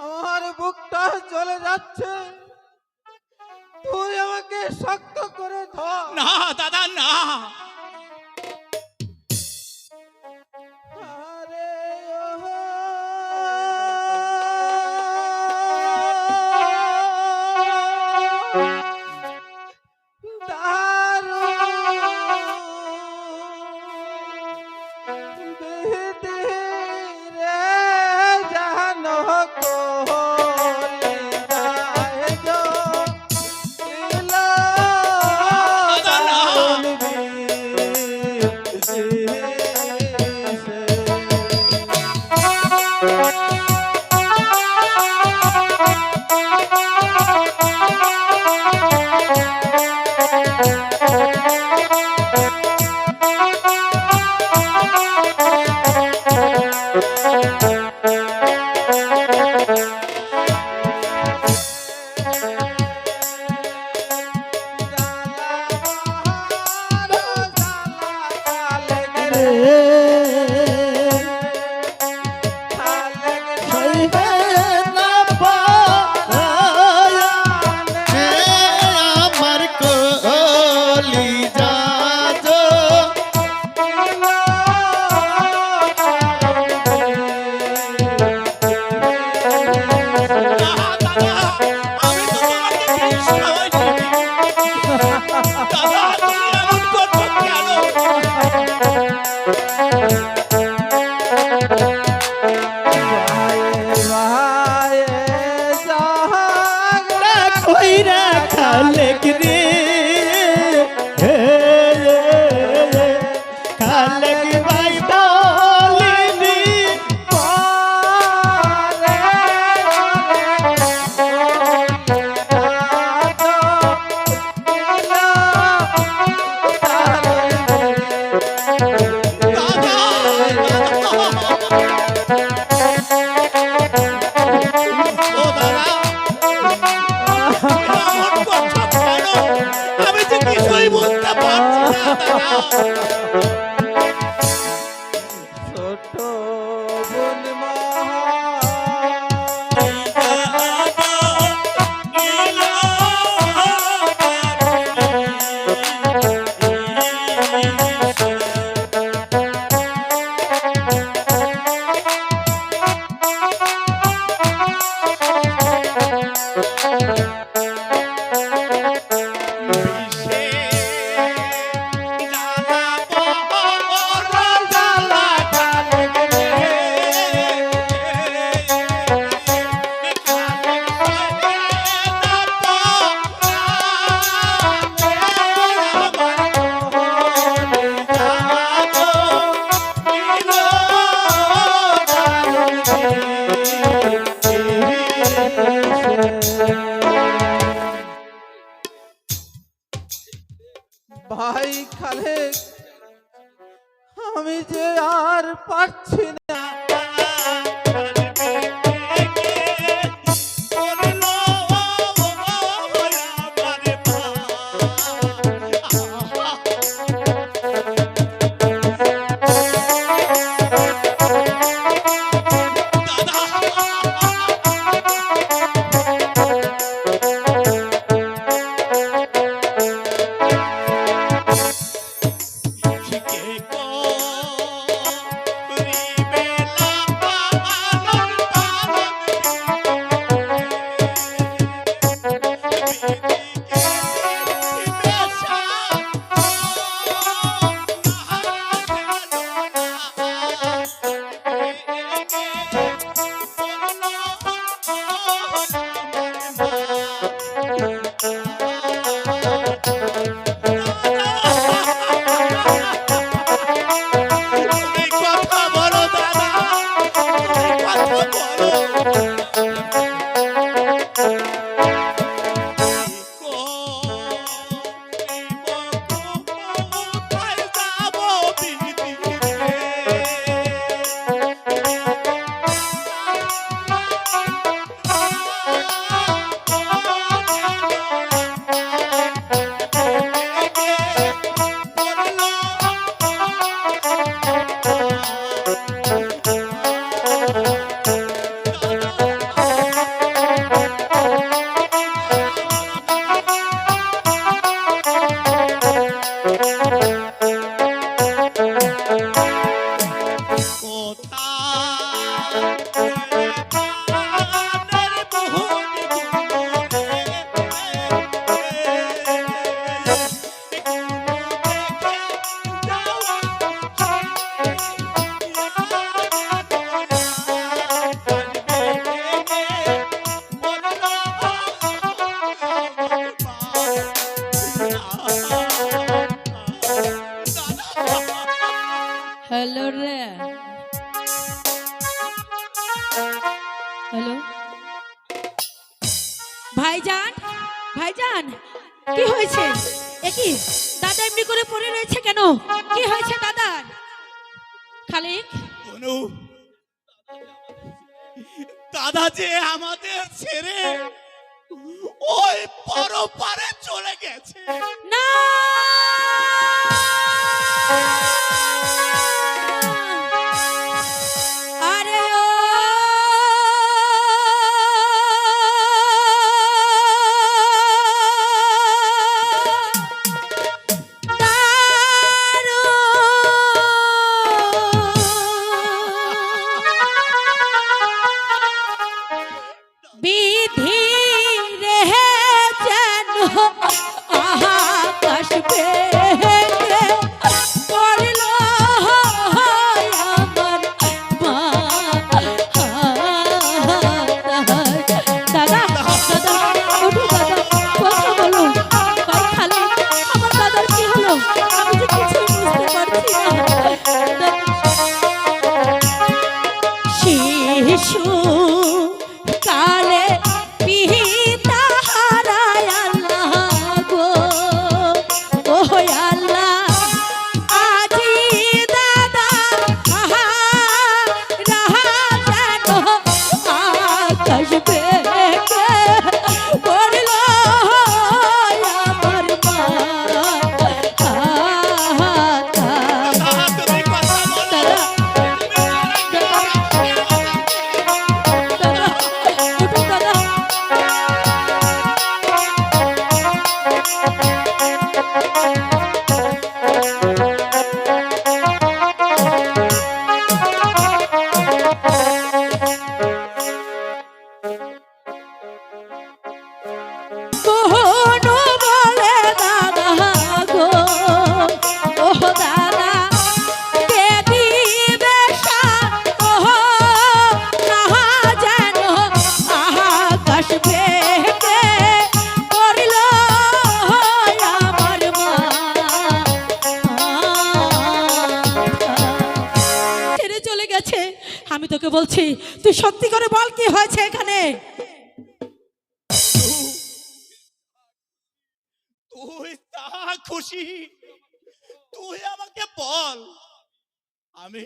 আমার বুকটা চলে যাচ্ছে, তুই আমাকে শক্ত করে ধর। না দাদা না, আরে ভাই খালেক, আমি যে আর পারছি না। ভাইজান কি হয়েছে? একই দাদা এমনি করে পড়ে রয়েছে কেন? কি হয়েছে দাদা? খালিক অনু, দাদা যে আমাদের ছেড়ে ওই পরপারে চলে গেছে। না, আরে ও বিধি রে যেন আকাশ ভেঙে পড়ল আমার মা। দাদা দাদা ওঠো দাদা, কথা বলো। ভাই খালিক, আমার দাদার কি হলো? আমি যে কিছু বুঝতে পারছি না। শিশু কালে পিতা হারায় আল্লাহ গো, ও আল্লাহ আজি দাদা রাহা যেন আকাশ ভেঙে পড়ল আমার মা। তুমি কথা বলো। দাদা কোহনো বলে দাদা গো, ও দাদা কে দিবে ওহ না যেন আকাশ ভেঙে পড়ল আমার মা। ছেড়ে চলে গেছে। আমি তোকে বলছি, তুই সত্যি করে বল কি হয়েছে এখানে? তুই তা খুশি, তুই আমাকে বল। আমি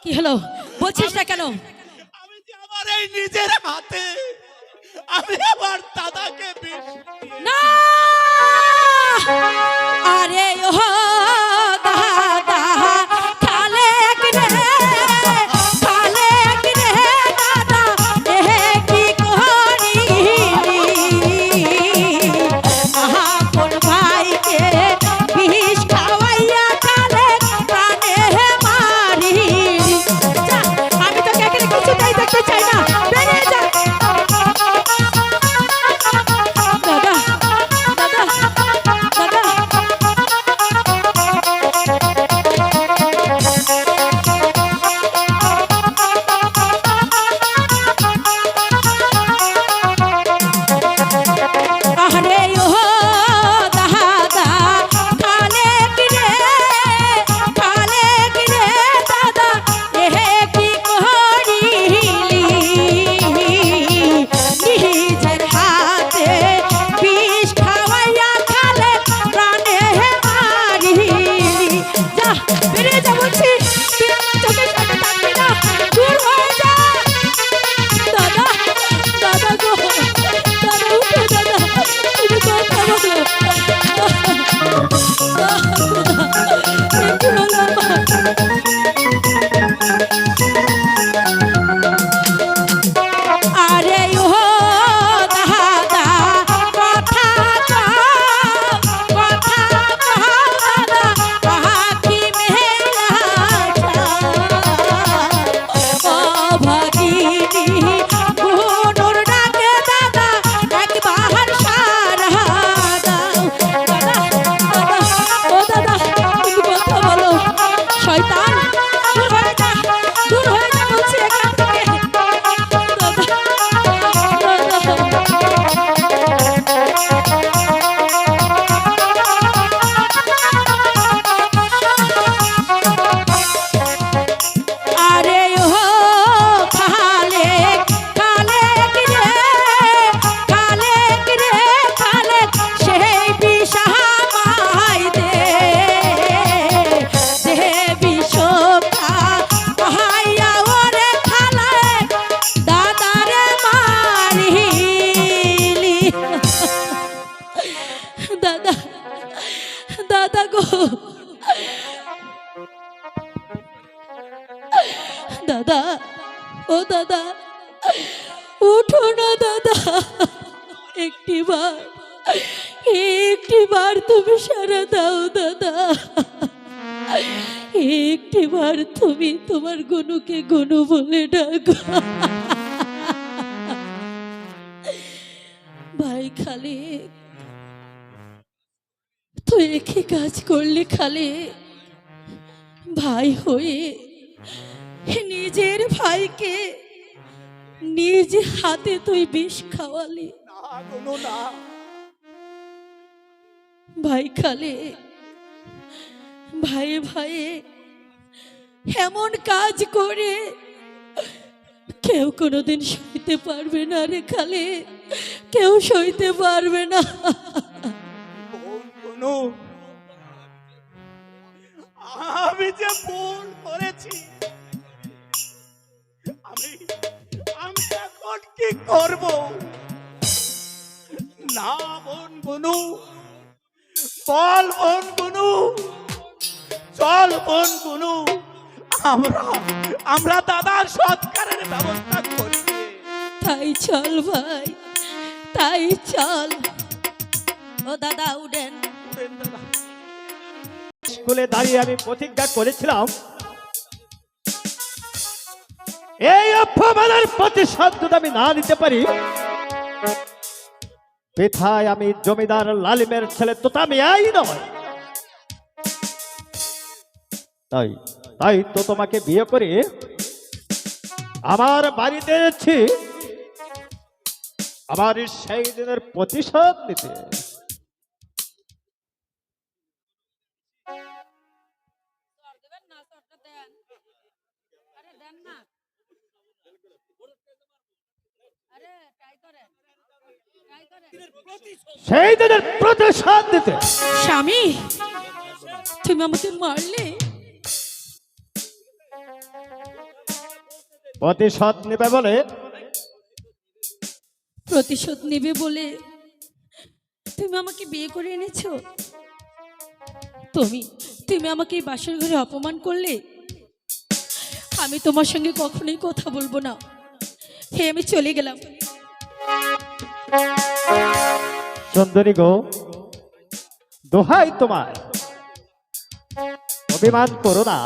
কি হলো বলছিস না কেন? আমি যে আমার এই নিজের হাতে আমি আমার দাদাকে বিষ দিয়ে না, আরে ও দাদা খালেক রে, খালেক রে দাদা এ কি করি? আহা কোন ভাইকে বিষ খাওয়াইয়া খালেক প্রাণে মারি। যা, আমি তোকে এখানে কিছুতেই দেখতে চাই না, বেরিয়ে যা। দাদা দাদা দাদা আরে ও দাদা খালেক রে, খালেক রে দাদা এ কি করিলি? দাদা, উঠো না দাদা, একটিবার তুমি সাড়া দাও দাদা, একটিবার তুমি তোমার গনুকে গনু বলে ডাকো। ভাই খালেক, তুই কি কাজ করলি খালেক? ভাই হয়ে নিজের ভাইকে নিজ হাতে তুই বিষ খাওয়ালি। না গুনু না। ভাই খালেক, ভাইয়ে ভাইয়ে এমন কাজ করে কেউ কোনোদিন সইতে পারবে না রে খালেক, কেউ সইতে পারবে না। গুনু, আমি যে ভুল করেছি, আমি এখন কি করব? না বোন গুনু, বল বোন গুনু, চল বোন গুনু, আমরা দাদার সৎকারের ব্যবস্থা করি। তাই চল ভাই, তাই চল। ও দাদা উঠেন। স্কুলে দাঁড়িয়ে আমি প্রতিজ্ঞা করেছিলাম এই অপমানের প্রতিশোধ যদি আমি না নিতে পারি, পিথায় আমি জমিদার লালিমের ছেলে তো আমি এই নয়। তাই তাই তো তোমাকে বিয়ে করে আমার বাড়িতে এসেছি আমার সেই দিনের প্রতিশোধ নিতে। সেই দিনের প্রতিশোধ দিতে। স্বামী, তুমি আমাকে মারলে, প্রতিশোধ নেবে বলে প্রতিশোধ নেবে বলে তুমি আমাকে বিয়ে করে এনেছো। তুমি আমাকে এই বাসর ঘরে অপমান করলে। আমি তোমার সঙ্গে কখনোই কথা বলবো না। হে, আমি চলে গেলাম। সুন্দরী গো, দোহাই তোমার, অভিমান করো না।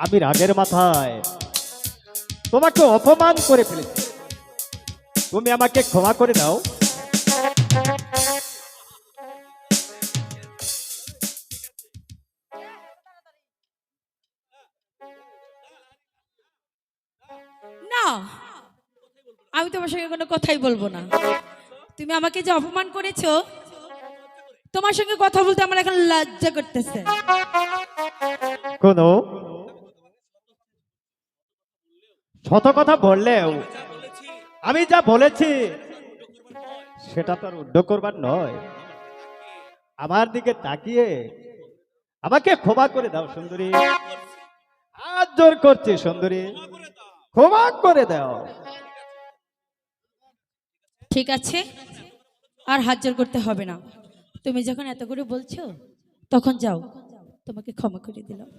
আমি রাগের মাথায় তোমাকে অপমান করে ফেলেছি, তুমি আমাকে ক্ষমা করে দাও। না, আমি তোমার সঙ্গে কোনো কথাই বলবো না। তুমি আমাকে যে অপমান করেছো, তোমার সঙ্গে কথা বলতে আমার এখন লজ্জা করতেছে। কোনো শত কথা বললেও আমি যা বলেছি সেটা তো আর উদ্ধ করবার নয়। আমার দিকে তাকিয়ে আমাকে ক্ষমা করে দাও সুন্দরী, হাত জোর করছি সুন্দরী, ক্ষমা করে দাও। ঠিক আছে, আর হাত জোর করতে হবে না। তুমি যখন এত করে বলছো, তখন যাও, তোমাকে ক্ষমা করে দিলাম।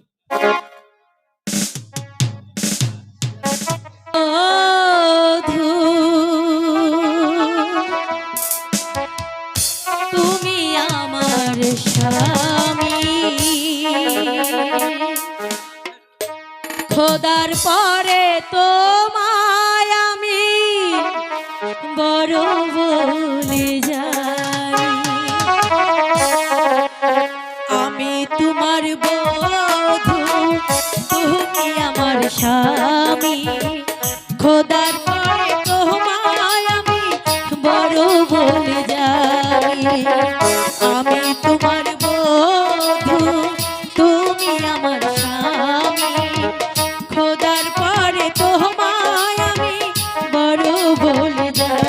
তুমি আমার স্বামী, খোদার পরে তোমায় আমি বড় বলে যাই। আমি তোমার বধূ, তুমি আমার স্বামী, খোদার পরে তোমায় আমি বড় বলে যাই। আমি তোমার বধূ, তুমি আমার স্বামী, খোদার পরে তোমায় আমি বড় বলে যাই।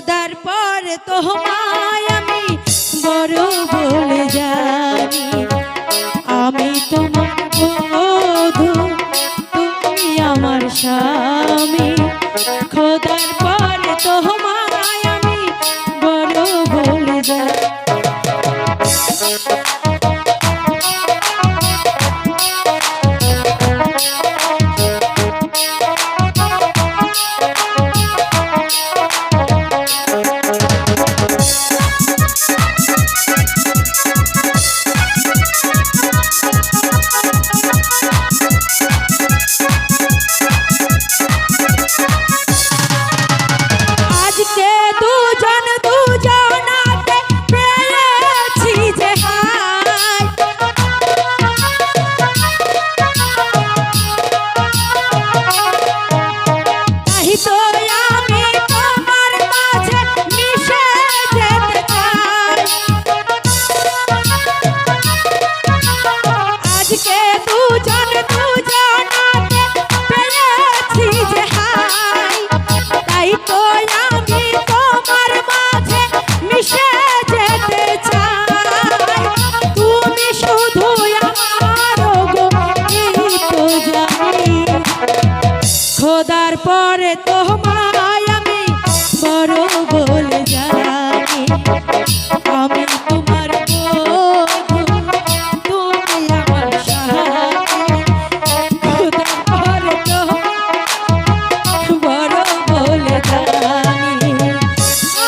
খোদার পর তোমায় আমি বড় বলে জানি, আমি তোমার বধূ, তুমি আমার স্বামী। খোদার পর তোমায় আমি বড় বলে জানি। আজকে দুজন দুজনাকে পেয়েছি যে হায়, তাই তো আমি তোমার মাঝে মিশে যেতে চাই। আজকে দুজন দুজনাকে পেয়েছি যে হায়, তাই তো আমি তোমার মাঝে মিশে যেতে চাই। তুমি শুধু আমার গো, এই তো জানি। খোদার পরে তোমায় আমি বড় বলে জানি, আমি তোমার বধূ, তুমি আমার স্বামী। খোদার পরে তোমায় বড় বলে জানি,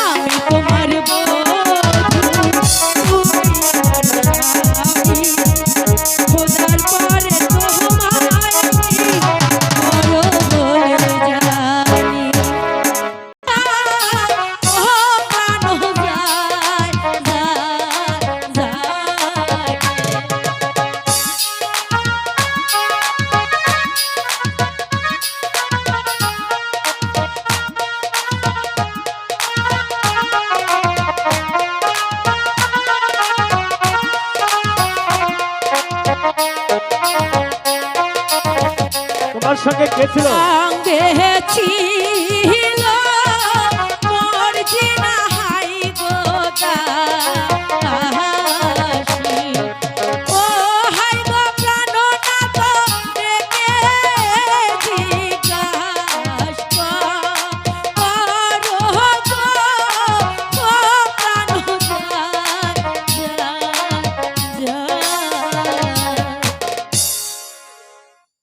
আমি তোমার বধূ, তুমি আমার স্বামী। খোদার পরে তোমায় আমি বড় বলে জানি। ও প্রাণ যায় যায় যায়। তোমার সঙ্গে কে ছিল? সঙ্গে ছিল মোর জিনা হাই গো দাসী। ও হাই গো প্রাণনাথ ডেকে জিজ্ঞাস করো গো, ও প্রাণ যায়।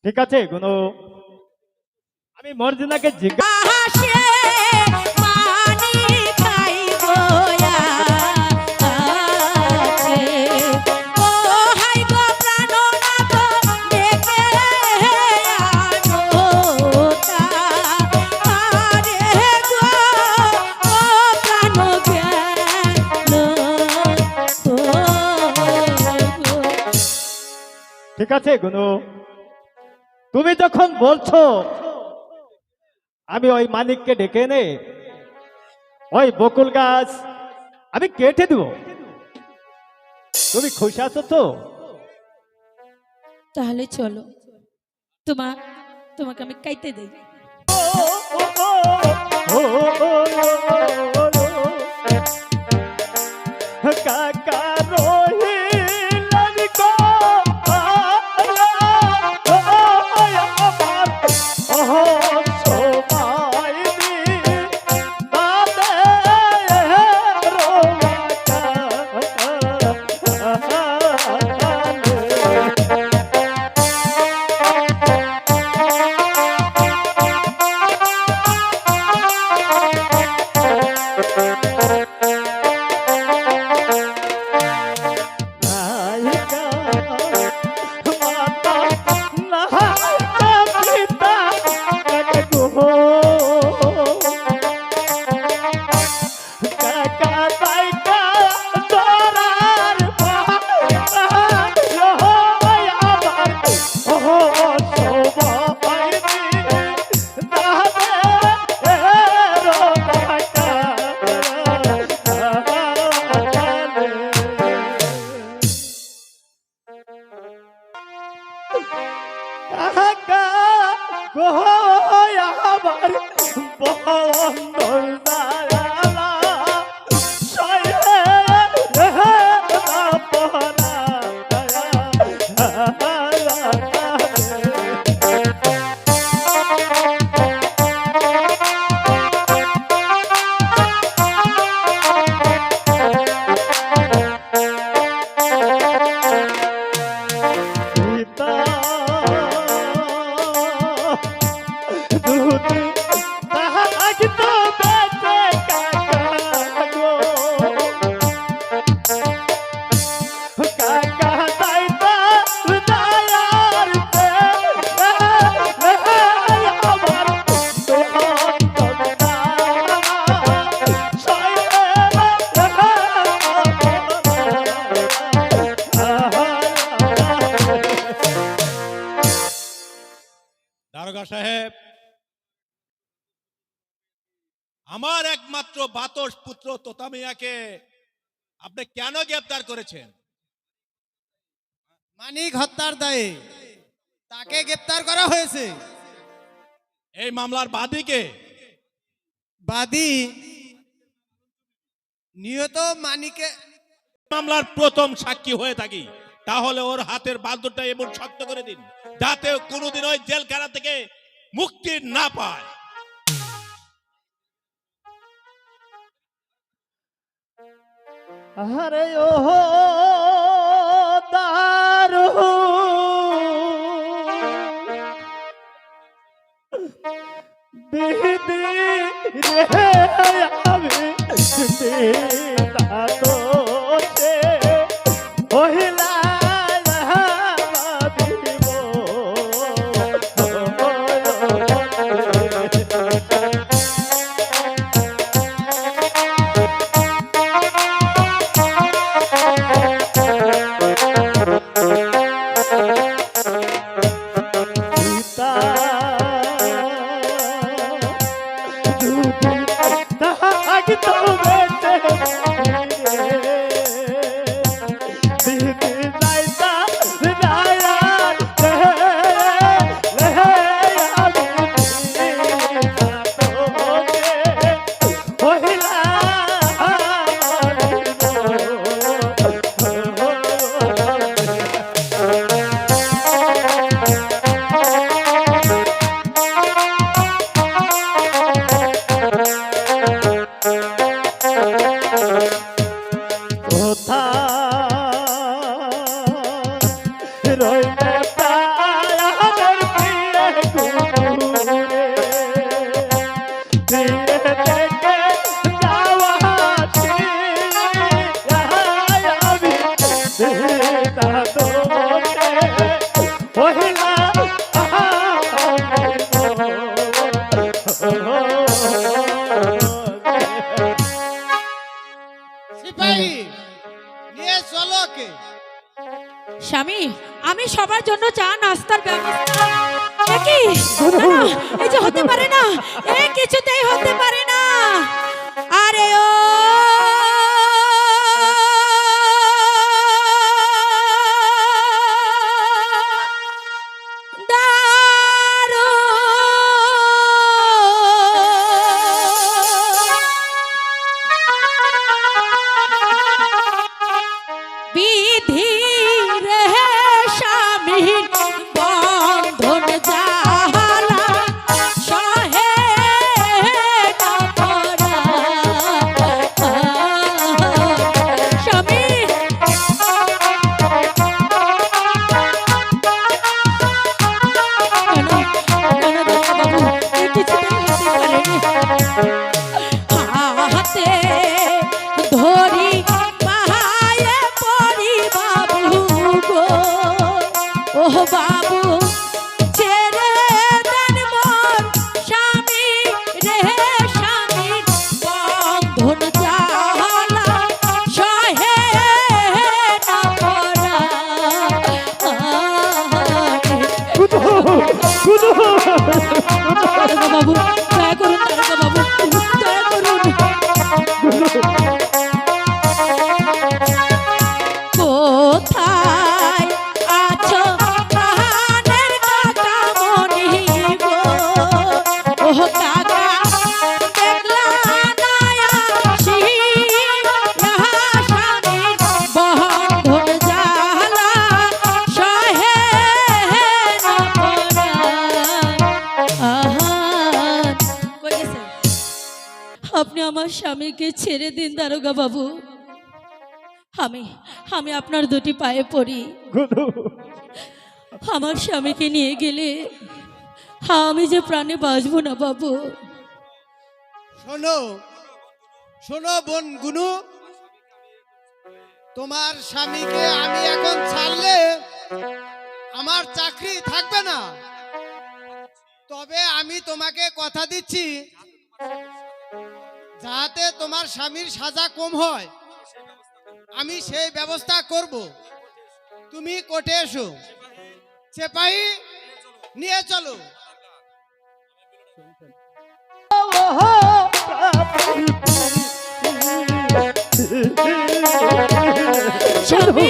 ঠিক আছে গুনু, আমি মর্জিনাকে জিজ্ঞাসা আসে পানি খাই গোয়া আছে। ও হাই গো প্রাণনাথ ডেকে আনো তারে গো, ও প্রাণ গেল গো। ঠিক আছে গুনু, তুমি যখন বলছো আমি ওই মানিককে ডেকে এনে ওই বকুল গাছ আমি কেটে দেব, তুমি খুশি আছো তো? তাহলে চলো, তোমাকে আমি কাইতে দেই। কাকা রহিলেন গো, আমার বন্ধ আমার একমাত্র বাতস পুত্র তোতা মিয়াকে আপনি কেন গ্রেফতার করেছেন? মানিক হত্যার দায়ে তাকে গ্রেপ্তার করা হয়েছে। এই মামলার বাদীকে? বাদী নিহত মানিকে মামলার প্রথম সাক্ষী হয়ে থাকি, তাহলে ওর হাতের বাঁধটা এমন শক্ত করে দিন যাতে কোনোদিন ওই জেলখানা থেকে মুক্তি না পায়। আরে ও দারু বিধি রে আমি দিতা তো সে ওহিলা ভাবিব পিতা তাহাকে তো বেঁচে দিদি যাইতা বিদায়া রে আমি দিতা তোকে ওহিলা রইলে প্রায়াদের প্রিয় গুরুরে দিয়ে থেকে যাওয়াছি আমি দিতা তোকে ওহিলা সিপাহী নিয়ে চলো কে। স্বামী, আমি সবার জন্য চা নাস্তার ব্যবস্থা। এ কি? না, না, এই যে হতে পারে না, এ কিছুতেই হতে পারে না। আরে ও দারু বিধি রে স্বামীর বন্ধন জালা সহে না করা। স্বামী, বাবু, কিছুতেই হতে পারেনি। হাতে ধরি পাহায়ে পড়ি বাবু গো, ও বাবু ছেড়ে দেন মোর স্বামী রে স্বামী বন্ধন জালা সহে না করা। দারোগা বাবু, দয়া করুন, দারোগা বাবু, দয়া করুন। কোথায় আছো প্রাণের কাকা মনি গো, ও কাকা দেখলা না আসি স্বামীর বন্ধন জালা সহে না করা। আহার, কই গেছে? আপনি আমার স্বামীকে ছেড়ে দিন দারোগা বাবু। আমি আমি আপনার দুটি পায়ে পড়ি। আমার স্বামীকে নিয়ে গেলে আমি যে প্রাণে বাঁচবো না বাবু। শোনো শোনো বোন গুনু, তোমার স্বামীকে আমি এখন ছাড়লে আমার চাকরি থাকবে না। তবে আমি তোমাকে কথা দিচ্ছি, যাতে তোমার স্বামীর সাজা কম হয় আমি সেই ব্যবস্থা করব। তুমি কোর্টে এসো, সিপাহী নিয়ে চলো। ও স্বামী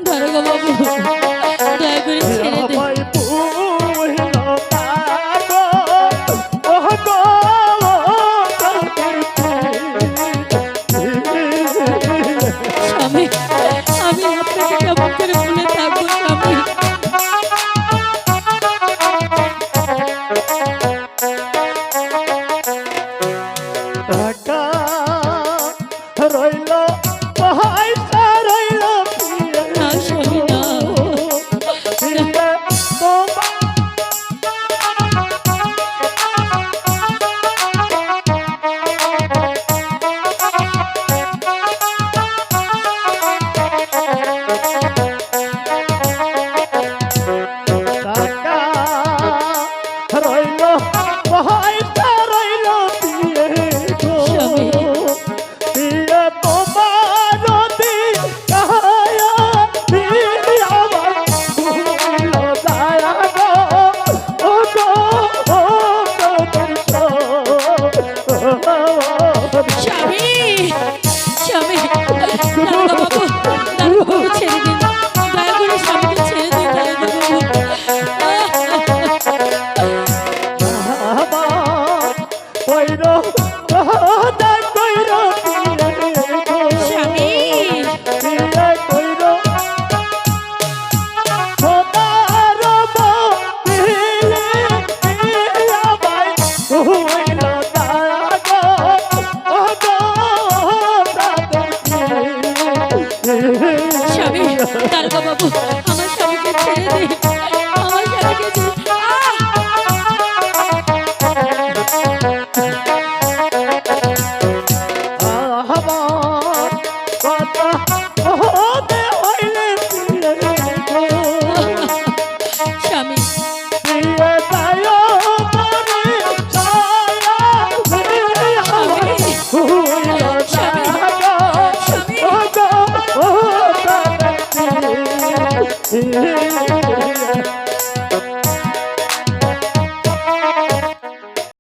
দারোগা বাবু দয়া করে ছেড়ে দে আমায় পুহিল পাগল, ওহ গো, স্বামী আমি আপনাকে কেমন করে ভুলে থাকবো স্বামী টাকা রইল, পয়সা রইল, না স্বামী না দিয়ে তোমার টাকা রইল, পয়সা রইল, দিয়ে গো, স্বামী। দিয়ে তোমার দিয়ায়া, দিয়ে আমার ভুল দয়া গো, ও গো, ও গো, স্বামী স্বামী দারোগা বাবু ছেড়ে দিন দয়া করে স্বামীকে ছেড়ে দিন দারোগা বাবু আমার কইর কথা কইর দিয়ে গো, স্বামী দিয়ে কইর খোদার বলিলে আমায় ভুল দয়া গো, ও গো, স্বামী দারোগা বাবু আমার স্বামীকে ছেড়ে দিন আমার স্বামীকে আমার কথা হতে হইলে দিয়ে গো, স্বামী দিয়ে যায় মরে ছায়া, আমায় ভুল দয়া গো, ও গো, ও